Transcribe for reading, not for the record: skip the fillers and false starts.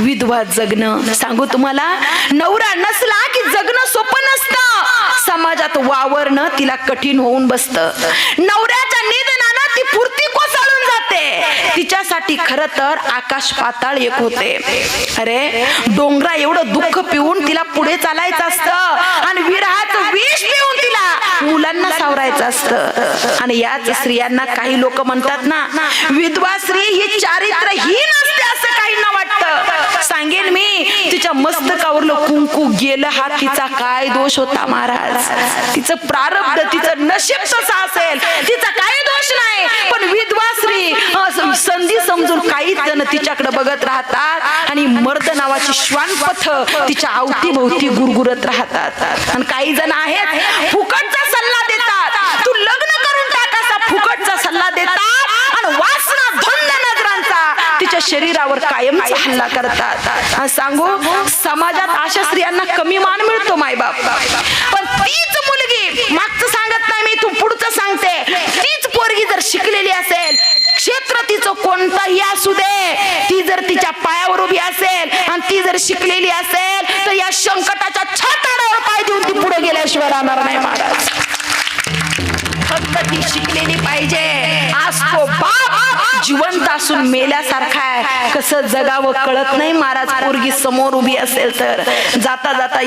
विधवा जगणं, सांगू तुम्हाला, नवरा नसला की जगणं सोपं नसतं. समाजात वावरणं तिला कठीण होऊन बसतं. नवऱ्याच्या निधनानं ती फुर्ती कोसळून जाते. तिच्यासाठी खरं तर आकाश पाताळ एक होते. अरे डोंगरा एवढं दुःख पिऊन तिला पुढे चालायचं असतं आणि विरहाचं विष पिऊन तिला मुलांना सावरायचं असतं. आणि याच स्त्रियांना काही लोक म्हणतात ना, विधवा स्त्री ही चारित्र्यहीन असते असं काहींना वाटतं. सांगेन मी, तिच्या मस्तकावरलं कुंकू गेलं हा तिचा काय दोष होता महाराज. तिचं प्रारब्ध, तिचं नशीब तसं असेल, तिचा काही दोष नाही. पण विधवा स्त्री संधी समजून काही जण तिच्याकडे बघत राहतात आणि मर्द नावाची श्वानपथ तिच्या अवतीभोवती गुरगुरत राहतात. आणि काही जण आहेत फुकटचा सल्ला देतात, तू लग्न करून टाक असा फुकटचा सल्ला देतात आणि वासना धुंद नजरांचा तिच्या शरीरावर कायमचा हल्ला करतात. सांगू, समाजात अशा स्त्रियांना कमी मान मिळतो मायबाप. पण तीच मुलगी, मागचं सांगत नाही मी, तू पुढचं सांगते, तीच पोरगी जर शिकलेली असेल, क्षेत्र तिचं कोणतंही असू दे, ती जर तिच्या पायावर उभी असेल आणि ती जर शिकलेली असेल तर या संकटाच्या छाताडावर पाय देऊन ती पुढे गेल्याशिवाय राहणार नाही महाराज. फक्त ती शिकलेली पाहिजे. आज तो बाप जिवंत असून मेल्यासारखा आहे, कसं जगावं कळत नाही महाराज. पोरगी समोर उभी असेल तर जाता जाता